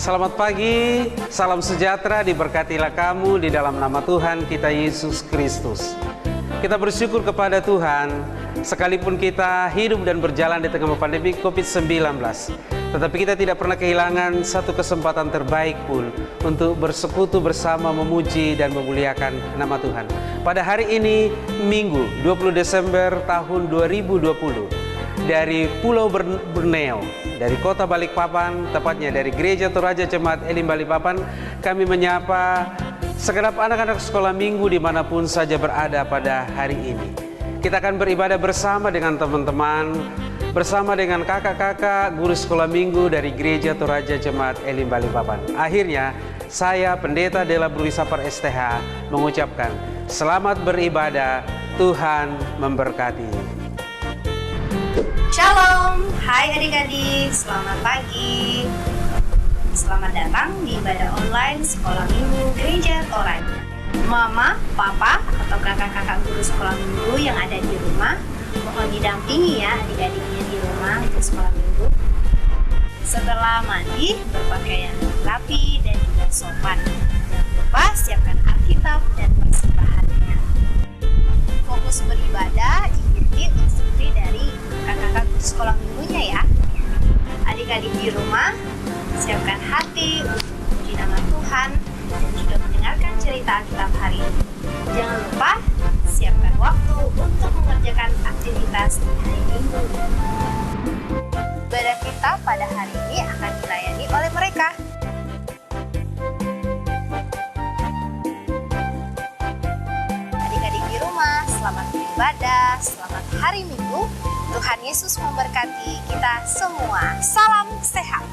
Selamat pagi, salam sejahtera, diberkatilah kamu di dalam nama Tuhan kita Yesus Kristus. Kita bersyukur kepada Tuhan, sekalipun kita hidup dan berjalan di tengah pandemi COVID-19, tetapi kita tidak pernah kehilangan satu kesempatan terbaik pun untuk bersekutu bersama, memuji dan memuliakan nama Tuhan. Pada hari ini, Minggu 20 Desember tahun 2020, dari Pulau Borneo, dari kota Balikpapan, tepatnya dari Gereja Toraja Jemaat Elim Balikpapan, kami menyapa segenap anak-anak sekolah minggu dimanapun saja berada pada hari ini. Kita akan beribadah bersama dengan teman-teman, bersama dengan kakak-kakak guru sekolah minggu dari Gereja Toraja Jemaat Elim Balikpapan. Akhirnya, saya Pendeta Dela Bruri Sapar STH mengucapkan selamat beribadah, Tuhan memberkati. Shalom, hai adik-adik, selamat pagi. Selamat datang di ibadah online Sekolah Minggu Gereja Toraja. Mama, papa, atau kakak-kakak guru sekolah minggu yang ada di rumah, mohon didampingi ya adik-adiknya di rumah untuk sekolah minggu. Setelah mandi, berpakaian rapi dan juga sopan. Jangan lupa siapkan Alkitab dan persembahannya. Fokus beribadah ikuti instruksi dari kakak-kakak sekolah minggunya ya. Adik-adik di rumah, siapkan hati untuk memuji nama Tuhan dan juga mendengarkan cerita Alkitab hari ini. Jangan lupa siapkan waktu untuk mengerjakan aktivitas di hari Minggu. Ibadah kita pada hari ini akan dilayani oleh mereka. Adik-adik di rumah, selamat beribadah, selamat hari Minggu. Tuhan Yesus memberkati kita semua. Salam sehat.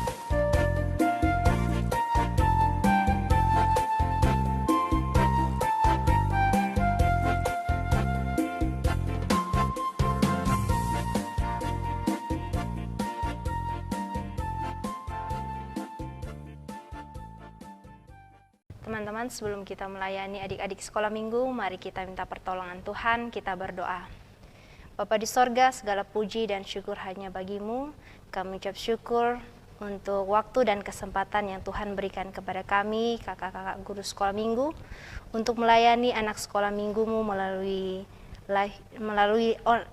Teman-teman, sebelum kita melayani adik-adik sekolah minggu, mari kita minta pertolongan Tuhan, kita berdoa. Bapa di sorga, segala puji dan syukur hanya bagimu. Kami ucap syukur untuk waktu dan kesempatan yang Tuhan berikan kepada kami, kakak-kakak guru sekolah minggu, untuk melayani anak sekolah minggumu melalui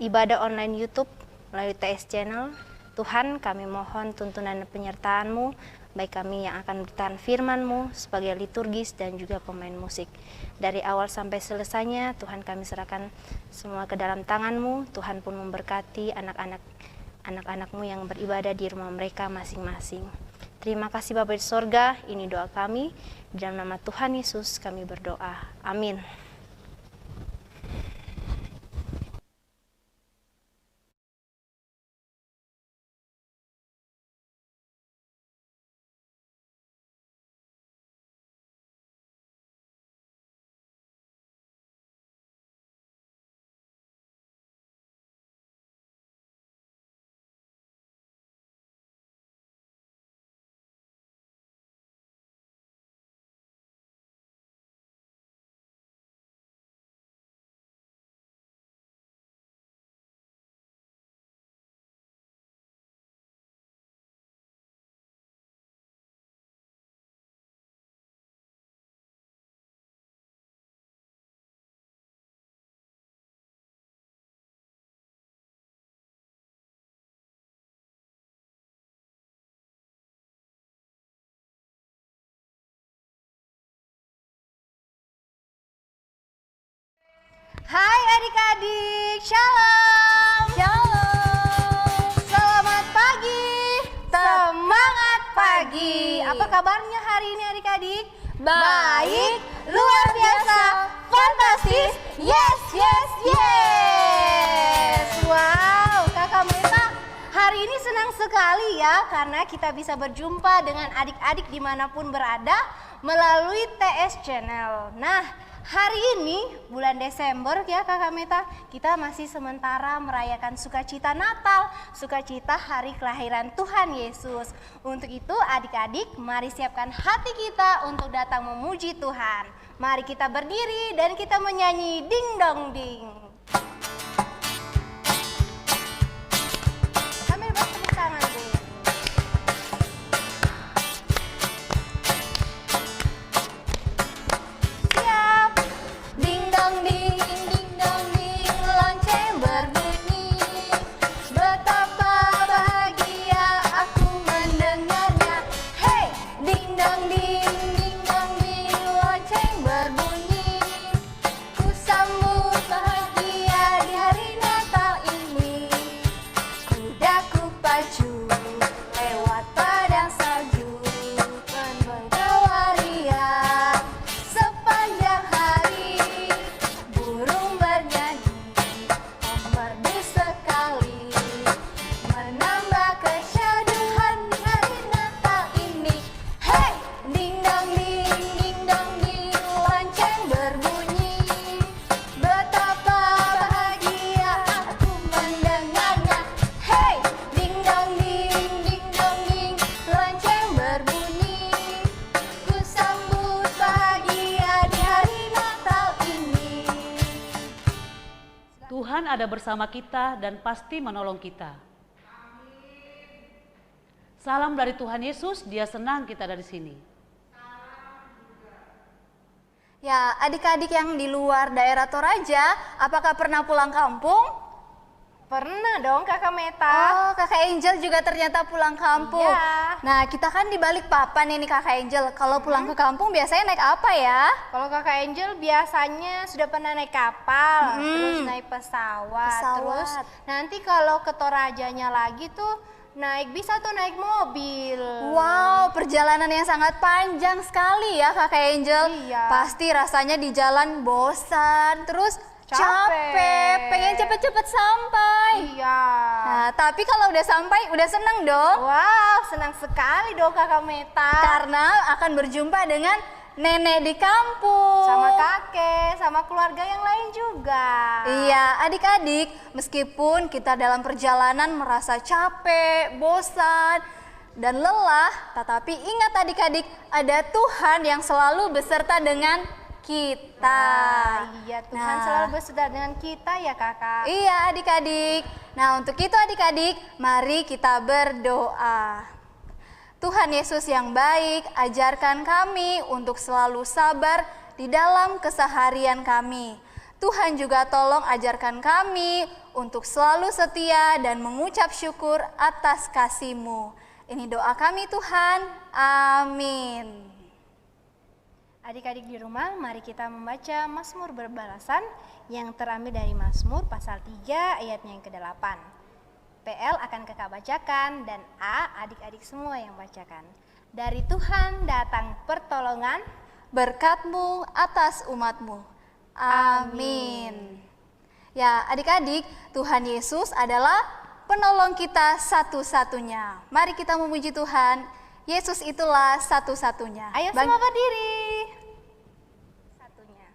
ibadah online YouTube, melalui TS Channel. Tuhan, kami mohon tuntunan dan penyertaan-Mu, baik kami yang akan bertahan firman-Mu sebagai liturgis dan juga pemain musik. Dari awal sampai selesainya, Tuhan kami serahkan semua ke dalam tangan-Mu. Tuhan pun memberkati anak-anak-Mu yang beribadah di rumah mereka masing-masing. Terima kasih Bapa di sorga, ini doa kami. Di dalam nama Tuhan Yesus kami berdoa. Amin. Hai adik-adik, shalom. Shalom. Selamat pagi. Semangat pagi. Apa kabarnya hari ini adik-adik? Baik, luar biasa, fantastis. Yes, yes, yes. Wow, Kakak Meta hari ini senang sekali ya, karena kita bisa berjumpa dengan adik-adik dimanapun berada melalui TS Channel. Nah, hari ini bulan Desember ya Kakak Meta, kita masih sementara merayakan sukacita Natal, sukacita hari kelahiran Tuhan Yesus. Untuk itu adik-adik, mari siapkan hati kita untuk datang memuji Tuhan. Mari kita berdiri dan kita menyanyi ding dong ding. Sambil bertepuk tangan dulu. Tuhan ada bersama kita dan pasti menolong kita. Salam dari Tuhan Yesus, Dia senang kita dari sini. Ya, adik-adik yang di luar daerah Toraja, apakah pernah pulang kampung? Pernah dong Kakak Meta. Oh, Kakak Angel juga ternyata pulang kampung. Iya. Nah, kita kan di balik papan ini Kakak Angel. Kalau pulang ke kampung biasanya naik apa ya? Kalau Kakak Angel biasanya sudah pernah naik kapal, terus naik pesawat, terus nanti kalau ke Torajanya lagi tuh bisa tuh naik mobil. Wow, perjalanan yang sangat panjang sekali ya Kakak Angel. Iya. Pasti rasanya di jalan bosan, terus capek, pengen cepet-cepet sampai. Iya. Nah, tapi kalau udah sampai, udah seneng dong. Wow, senang sekali dong Kakak Meta. Karena akan berjumpa dengan nenek di kampung. Sama kakek, sama keluarga yang lain juga. Iya, adik-adik, meskipun kita dalam perjalanan merasa capek, bosan, dan lelah, tetapi ingat adik-adik, ada Tuhan yang selalu beserta dengan kita. Iya, Tuhan selalu beserta dengan kita ya Kakak. Iya adik-adik. Nah untuk itu adik-adik, mari kita berdoa. Tuhan Yesus yang baik, ajarkan kami untuk selalu sabar di dalam keseharian kami. Tuhan juga tolong ajarkan kami untuk selalu setia dan mengucap syukur atas kasih-Mu. Ini doa kami Tuhan, amin. Adik-adik di rumah, mari kita membaca Mazmur berbalasan yang terambil dari Mazmur pasal 3 ayatnya yang ke-8. PL akan kakak bacakan dan A adik-adik semua yang bacakan. Dari Tuhan datang pertolongan, berkat-Mu atas umat-Mu. Amin. Ya adik-adik, Tuhan Yesus atulah penolong kita satu-satunya. Mari kita memuji Tuhan. Yesus itulah satu-satunya. Ayo semua berdiri. Satunya.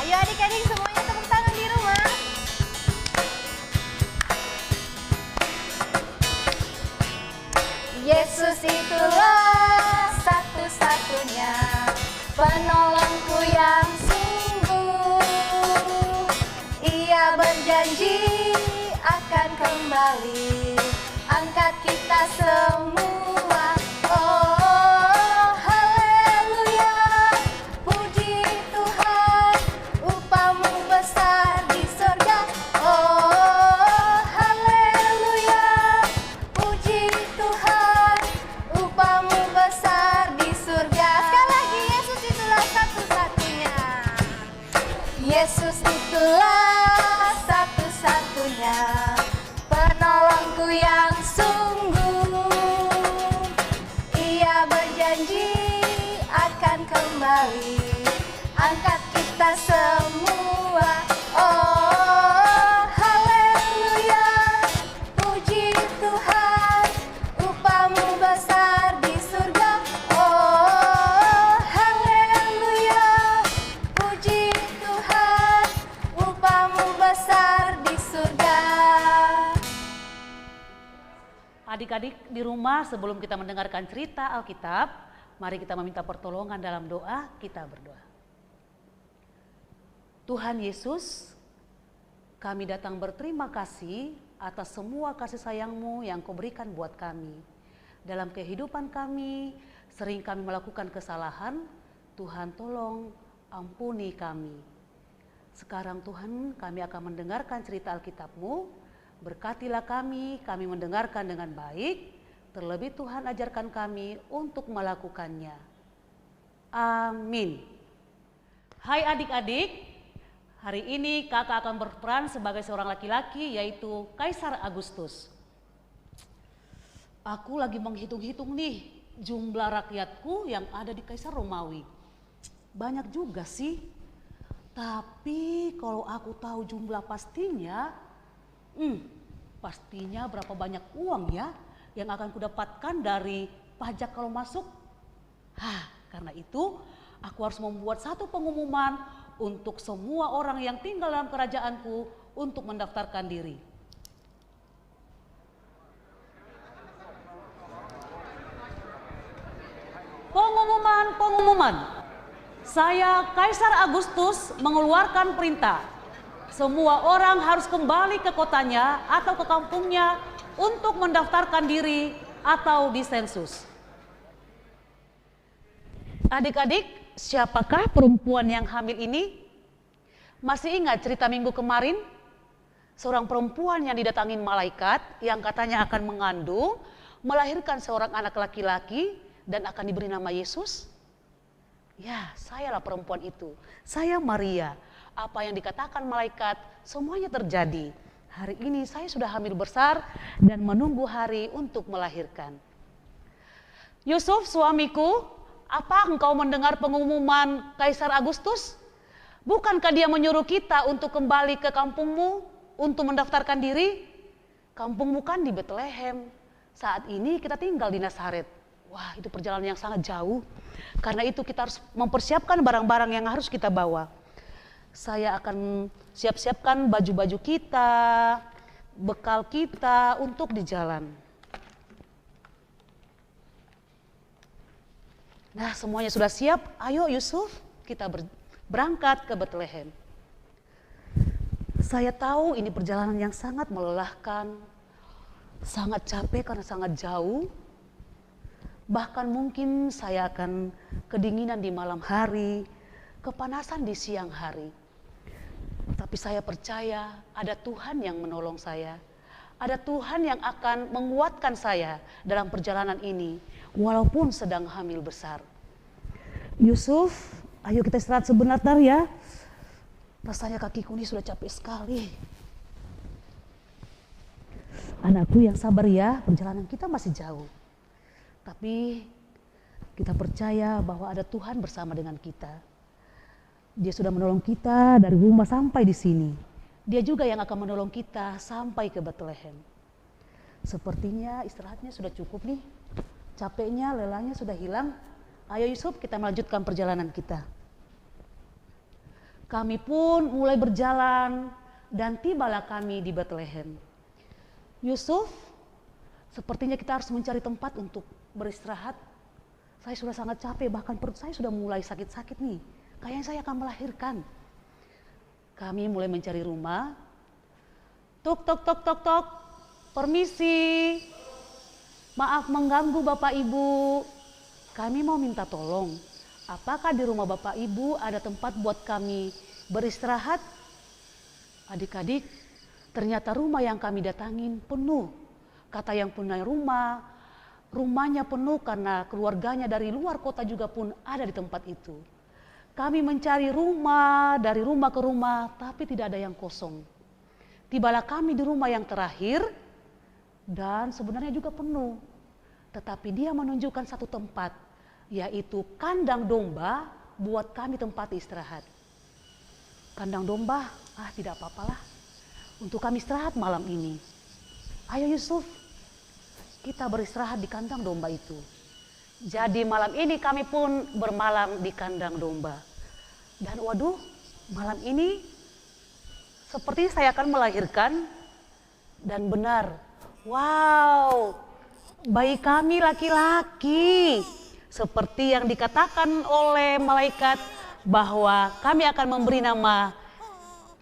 Ayo adik-adik semuanya tepuk tangan di rumah. Yesus itulah satu-satunya penolongku yang sungguh. Ia berjanji akan kembali angkat kita semua. Oh haleluya, puji Tuhan, upah-Mu besar di surga. Oh haleluya, puji Tuhan, upah-Mu besar di surga. Sekali lagi, Yesus itulah satu-satunya. Yesus itulah satu-satunya penolongku yang sungguh. Ia berjanji akan kembali angkat kita semua. Oh haleluya, puji Tuhan, upah-Mu besar di surga. Oh haleluya, puji Tuhan, upah-Mu besar di surga. Adik-adik di rumah, sebelum kita mendengarkan cerita Alkitab, mari kita meminta pertolongan dalam doa. Kita berdoa. Tuhan Yesus, kami datang berterima kasih atas semua kasih sayang-Mu yang Kau berikan buat kami. Dalam kehidupan kami, sering kami melakukan kesalahan. Tuhan tolong ampuni kami. Sekarang Tuhan, kami akan mendengarkan cerita Alkitab-Mu. Berkatilah kami mendengarkan dengan baik. Terlebih Tuhan ajarkan kami untuk melakukannya. Amin. Hai adik-adik, hari ini kakak akan berperan sebagai seorang laki-laki, yaitu Kaisar Agustus. Aku lagi menghitung-hitung nih jumlah rakyatku yang ada di Kaisar Romawi. Banyak juga sih, tapi kalau aku tahu jumlah pastinya, pastinya berapa banyak uang ya yang akan kudapatkan dari pajak kalau masuk. Karena itu aku harus membuat satu pengumuman untuk semua orang yang tinggal dalam kerajaanku untuk mendaftarkan diri. Pengumuman. Saya, Kaisar Agustus, mengeluarkan perintah. Semua orang harus kembali ke kotanya atau ke kampungnya untuk mendaftarkan diri atau disensus. Adik-adik, siapakah perempuan yang hamil ini? Masih ingat cerita minggu kemarin? Seorang perempuan yang didatangin malaikat yang katanya akan mengandung, melahirkan seorang anak laki-laki dan akan diberi nama Yesus. Ya, sayalah perempuan itu. Saya Maria. Apa yang dikatakan malaikat semuanya terjadi. Hari ini saya sudah hamil besar dan menunggu hari untuk melahirkan. Yusuf, suamiku, apa engkau mendengar pengumuman Kaisar Agustus? Bukankah dia menyuruh kita untuk kembali ke kampungmu untuk mendaftarkan diri? Kampungmu kan di Bethlehem. Saat ini kita tinggal di Nazaret. Wah, itu perjalanan yang sangat jauh. Karena itu kita harus mempersiapkan barang-barang yang harus kita bawa. Saya akan siap-siapkan baju-baju kita, bekal kita untuk di jalan. Nah, semuanya sudah siap. Ayo Yusuf, kita berangkat ke Bethlehem. Saya tahu ini perjalanan yang sangat melelahkan, sangat capek karena sangat jauh. Bahkan mungkin saya akan kedinginan di malam hari, kepanasan di siang hari. Tapi saya percaya ada Tuhan yang menolong saya. Ada Tuhan yang akan menguatkan saya dalam perjalanan ini, walaupun sedang hamil besar. Yusuf, ayo kita istirahat sebentar ya. Rasanya kakiku ini sudah capek sekali. Anakku yang sabar ya, perjalanan kita masih jauh. Tapi kita percaya bahwa ada Tuhan bersama dengan kita. Dia sudah menolong kita dari rumah sampai di sini. Dia juga yang akan menolong kita sampai ke Bethlehem. Sepertinya istirahatnya sudah cukup nih. Capeknya, lelahnya sudah hilang. Ayo Yusuf, kita melanjutkan perjalanan kita. Kami pun mulai berjalan dan tibalah kami di Bethlehem. Yusuf, sepertinya kita harus mencari tempat untuk beristirahat. Saya sudah sangat capek, bahkan perut saya sudah mulai sakit-sakit nih. Kayaknya saya akan melahirkan. Kami mulai mencari rumah. Tok, tok, tok, tok, tok. Permisi. Maaf mengganggu Bapak Ibu. Kami mau minta tolong. Apakah di rumah Bapak Ibu ada tempat buat kami beristirahat? Adik-adik, ternyata rumah yang kami datangin penuh. Kata yang punya rumah, rumahnya penuh karena keluarganya dari luar kota juga pun ada di tempat itu. Kami mencari rumah, dari rumah ke rumah, tapi tidak ada yang kosong. Tibalah kami di rumah yang terakhir, dan sebenarnya juga penuh. Tetapi dia menunjukkan satu tempat, yaitu kandang domba buat kami tempat istirahat. Kandang domba, tidak apa-apalah. Untuk kami istirahat malam ini. Ayo Yusuf, kita beristirahat di kandang domba itu. Jadi malam ini kami pun bermalam di kandang domba. Dan waduh, malam ini seperti saya akan melahirkan. Dan benar, wow, bayi kami laki-laki. Seperti yang dikatakan oleh malaikat bahwa kami akan memberi nama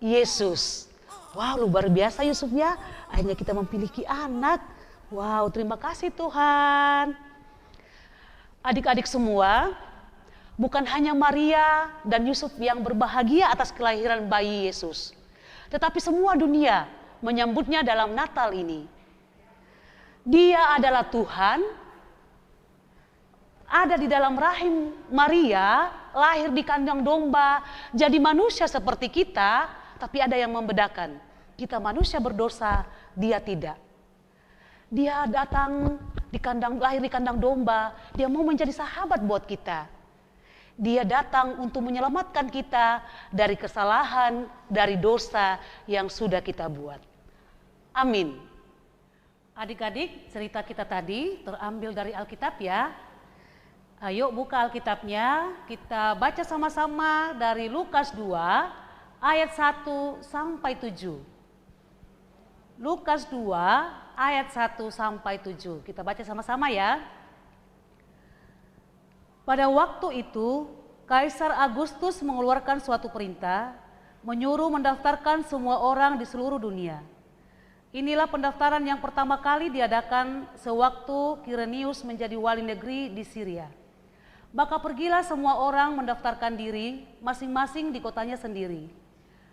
Yesus. Wow, luar biasa Yusuf ya. Akhirnya kita memiliki anak. Wow, terima kasih Tuhan. Adik-adik semua, bukan hanya Maria dan Yusuf yang berbahagia atas kelahiran bayi Yesus. Tetapi semua dunia menyambutnya dalam Natal ini. Dia adalah Tuhan, ada di dalam rahim Maria, lahir di kandang domba, jadi manusia seperti kita, tapi ada yang membedakan. Kita manusia berdosa, dia tidak. Dia datang lahir di kandang domba, dia mau menjadi sahabat buat kita. Dia datang untuk menyelamatkan kita dari kesalahan, dari dosa yang sudah kita buat. Amin. Adik-adik, cerita kita tadi terambil dari Alkitab ya. Ayo buka Alkitabnya, kita baca sama-sama dari Lukas 2 ayat 1 sampai 7. Lukas 2 ayat 1 sampai 7. Kita baca sama-sama ya. Pada waktu itu Kaisar Agustus mengeluarkan suatu perintah, menyuruh mendaftarkan semua orang di seluruh dunia. Inilah pendaftaran yang pertama kali diadakan sewaktu Quirinius menjadi wali negeri di Syria. Maka pergilah semua orang mendaftarkan diri masing-masing di kotanya sendiri.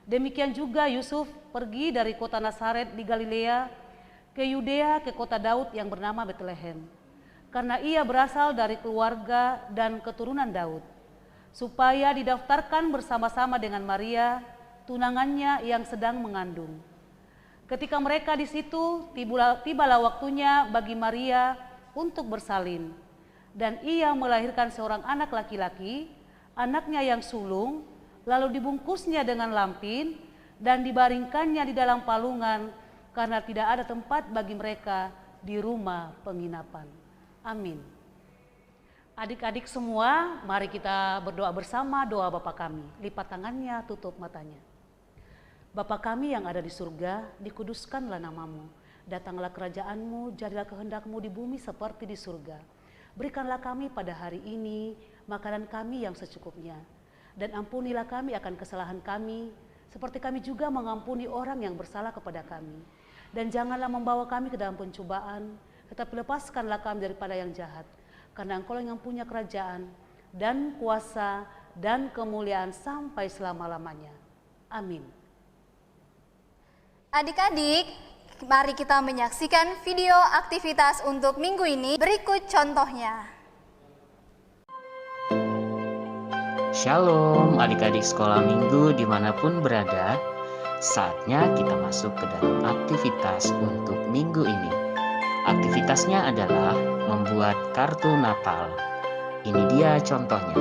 Demikian juga Yusuf pergi dari kota Nazaret di Galilea ke Yudea ke kota Daud yang bernama Betlehem. Karena ia berasal dari keluarga dan keturunan Daud, supaya didaftarkan bersama-sama dengan Maria, tunangannya yang sedang mengandung. Ketika mereka di situ, tibalah waktunya bagi Maria untuk bersalin. Dan ia melahirkan seorang anak laki-laki, anaknya yang sulung, lalu dibungkusnya dengan lampin dan dibaringkannya di dalam palungan karena tidak ada tempat bagi mereka di rumah penginapan. Amin. Adik-adik semua, mari kita berdoa bersama doa Bapa kami. Lipat tangannya, tutup matanya. Bapa kami yang ada di surga, dikuduskanlah namamu. Datanglah kerajaanmu, jadilah kehendakmu di bumi seperti di surga. Berikanlah kami pada hari ini makanan kami yang secukupnya. Dan ampunilah kami akan kesalahan kami, seperti kami juga mengampuni orang yang bersalah kepada kami. Dan janganlah membawa kami ke dalam pencobaan, tetapi lepaskanlah kami daripada yang jahat. Karena Engkau yang punya kerajaan dan kuasa dan kemuliaan sampai selama-lamanya. Amin. Adik-adik, mari kita menyaksikan video aktivitas untuk minggu ini. Berikut contohnya. Shalom adik-adik sekolah minggu dimanapun berada. Saatnya kita masuk ke dalam aktivitas untuk minggu ini. Aktivitasnya adalah membuat kartu Natal. Ini dia contohnya.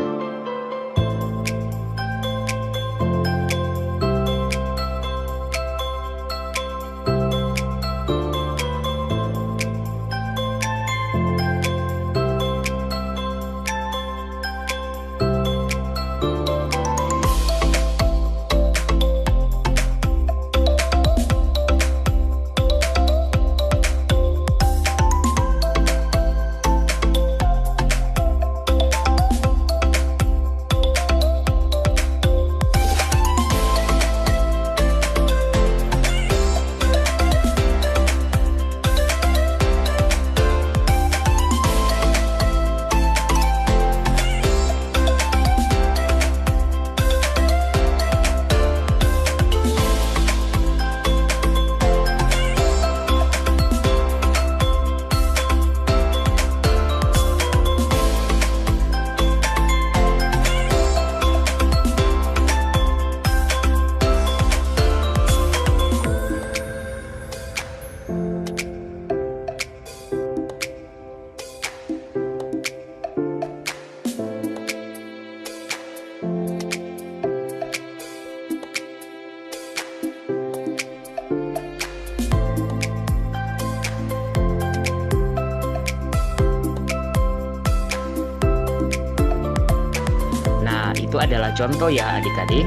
Itu adalah contoh ya adik-adik.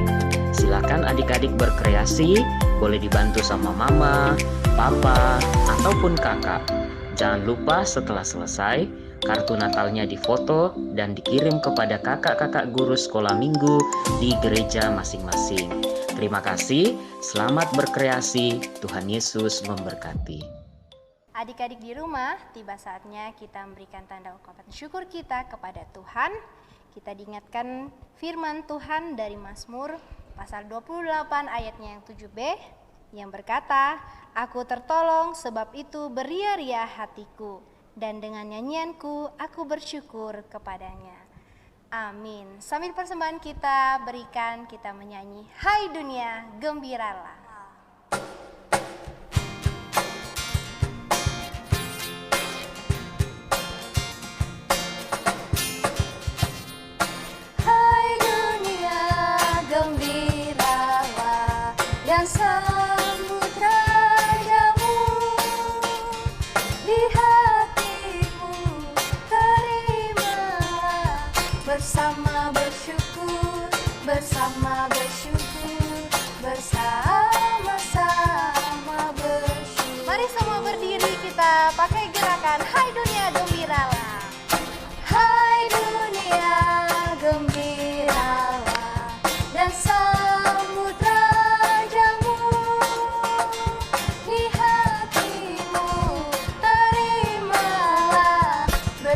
Silakan adik-adik berkreasi, boleh dibantu sama mama, papa, ataupun kakak. Jangan lupa setelah selesai, kartu Natalnya difoto dan dikirim kepada kakak-kakak guru sekolah minggu di gereja masing-masing. Terima kasih, selamat berkreasi, Tuhan Yesus memberkati. Adik-adik di rumah, tiba saatnya kita memberikan tanda ungkapan syukur kita kepada Tuhan. Kita diingatkan firman Tuhan dari Mazmur pasal 28 ayatnya yang 7b yang berkata, "Aku tertolong sebab itu beria-ria hatiku, dan dengan nyanyianku aku bersyukur kepadanya." Amin. Sambil persembahan kita berikan, kita menyanyi "Hai dunia, gembiralah". Samudra jamu di hatimu, terimalah bersama bersyukur, bersama bersyukur, bersama-sama bersyukur. Mari semua berdiri, kita pakai gerakan "Hai dunia, gembiralah". Hai dunia, gembiralah.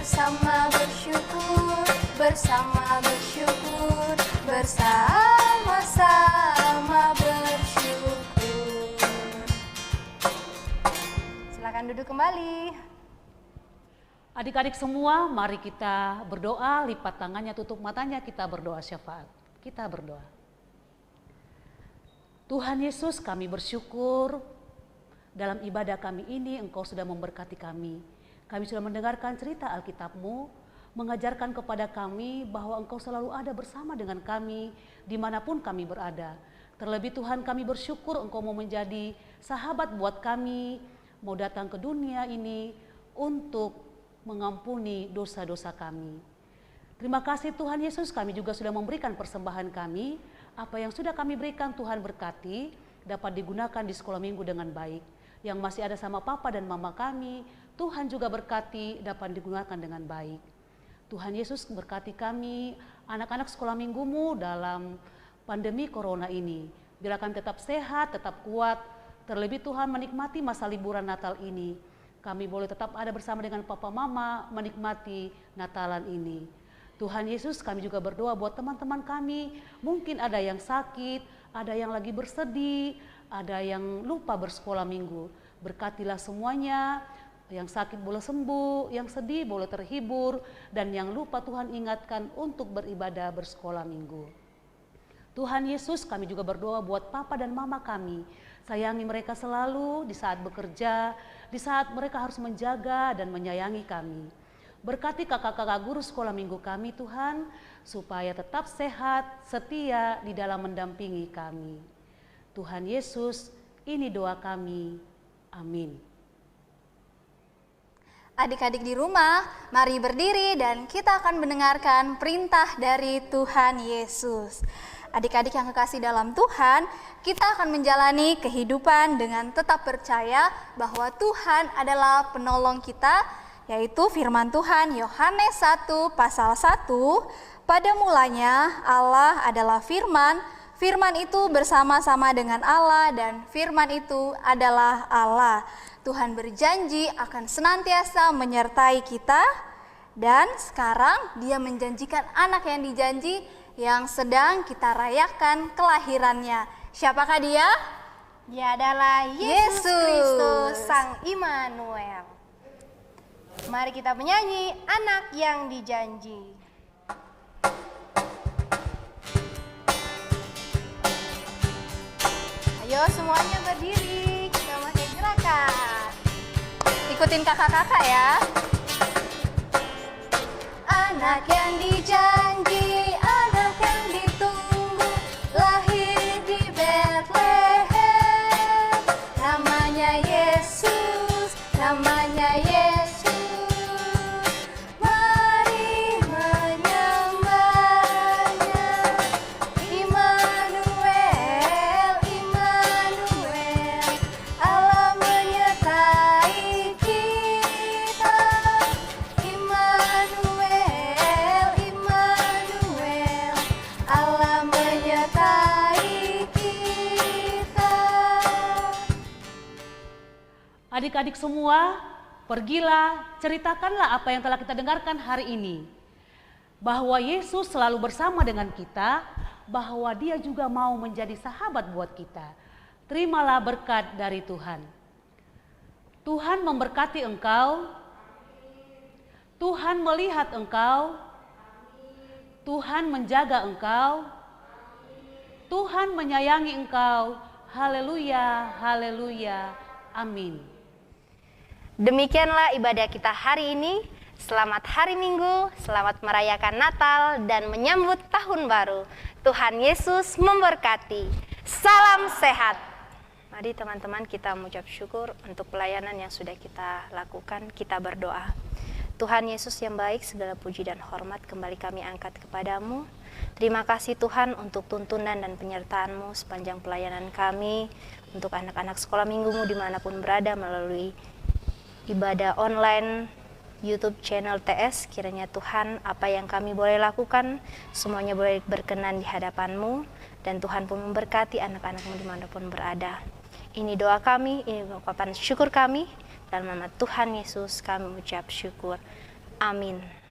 bersama bersyukur, bersama bersyukur, bersama-sama bersyukur. Silakan duduk kembali. Adik-adik semua, mari kita berdoa, lipat tangannya, tutup matanya, kita berdoa syafaat. Kita berdoa. Tuhan Yesus, kami bersyukur dalam ibadah kami ini Engkau sudah memberkati kami. Kami sudah mendengarkan cerita Alkitab-Mu, mengajarkan kepada kami bahwa Engkau selalu ada bersama dengan kami dimanapun kami berada. Terlebih Tuhan, kami bersyukur Engkau mau menjadi sahabat buat kami, mau datang ke dunia ini untuk mengampuni dosa-dosa kami. Terima kasih Tuhan Yesus, kami juga sudah memberikan persembahan kami. Apa yang sudah kami berikan Tuhan berkati, dapat digunakan di sekolah minggu dengan baik. Yang masih ada sama papa dan mama kami, Tuhan juga berkati, dapat digunakan dengan baik. Tuhan Yesus berkati kami, anak-anak sekolah minggumu dalam pandemi corona ini. Biar kami tetap sehat, tetap kuat, terlebih Tuhan menikmati masa liburan Natal ini. Kami boleh tetap ada bersama dengan papa mama menikmati Natalan ini. Tuhan Yesus, kami juga berdoa buat teman-teman kami, mungkin ada yang sakit, ada yang lagi bersedih, ada yang lupa bersekolah minggu. Berkatilah semuanya, yang sakit boleh sembuh, yang sedih boleh terhibur, dan yang lupa Tuhan ingatkan untuk beribadah bersekolah minggu. Tuhan Yesus, kami juga berdoa buat papa dan mama kami. Sayangi mereka selalu di saat bekerja, di saat mereka harus menjaga dan menyayangi kami. Berkati kakak-kakak guru sekolah minggu kami Tuhan, supaya tetap sehat, setia di dalam mendampingi kami. Tuhan Yesus, ini doa kami. Amin. Adik-adik di rumah, mari berdiri dan kita akan mendengarkan perintah dari Tuhan Yesus. Adik-adik yang kekasih dalam Tuhan, kita akan menjalani kehidupan dengan tetap percaya bahwa Tuhan adalah penolong kita, yaitu firman Tuhan Yohanes 1 pasal 1, pada mulanya Allah adalah firman, firman itu bersama-sama dengan Allah dan firman itu adalah Allah. Tuhan berjanji akan senantiasa menyertai kita, dan sekarang Dia menjanjikan anak yang dijanji yang sedang kita rayakan kelahirannya. Siapakah Dia? Dia adalah Yesus Kristus, Sang Immanuel. Mari kita menyanyi anak yang dijanji. Ayo semuanya berdiri, kita pakai gerakan. Ikutin kakak-kakak ya. Anak yang dijanji, anak yang ditunggu, lahir di Bethlehem. Namanya Yesus, namanya Yesus. Mari menyembahnya. Immanuel, Immanuel, Allah menyertai kita. Immanuel, Immanuel, Allah menyertai kita. Adik-adik semua, pergilah, ceritakanlah apa yang telah kita dengarkan hari ini. Bahwa Yesus selalu bersama dengan kita, bahwa Dia juga mau menjadi sahabat buat kita. Terimalah berkat dari Tuhan. Tuhan memberkati engkau. Tuhan melihat engkau. Tuhan menjaga engkau. Tuhan menyayangi engkau. Haleluya, haleluya, amin. Demikianlah ibadah kita hari ini. Selamat hari Minggu, selamat merayakan Natal dan menyambut Tahun Baru. Tuhan Yesus memberkati. Salam sehat. Mari teman-teman kita mengucap syukur untuk pelayanan yang sudah kita lakukan. Kita berdoa. Tuhan Yesus yang baik, segala puji dan hormat kembali kami angkat kepadamu. Terima kasih Tuhan untuk tuntunan dan penyertaan-Mu sepanjang pelayanan kami, untuk anak-anak sekolah minggumu dimanapun berada melalui ibadah online YouTube channel TS. Kiranya Tuhan, apa yang kami boleh lakukan semuanya boleh berkenan di hadapan-Mu, dan Tuhan pun memberkati anak-anak-Mu dimanapun berada. Ini doa kami, ini ungkapan syukur kami, dalam nama Tuhan Yesus kami ucap syukur. Amin.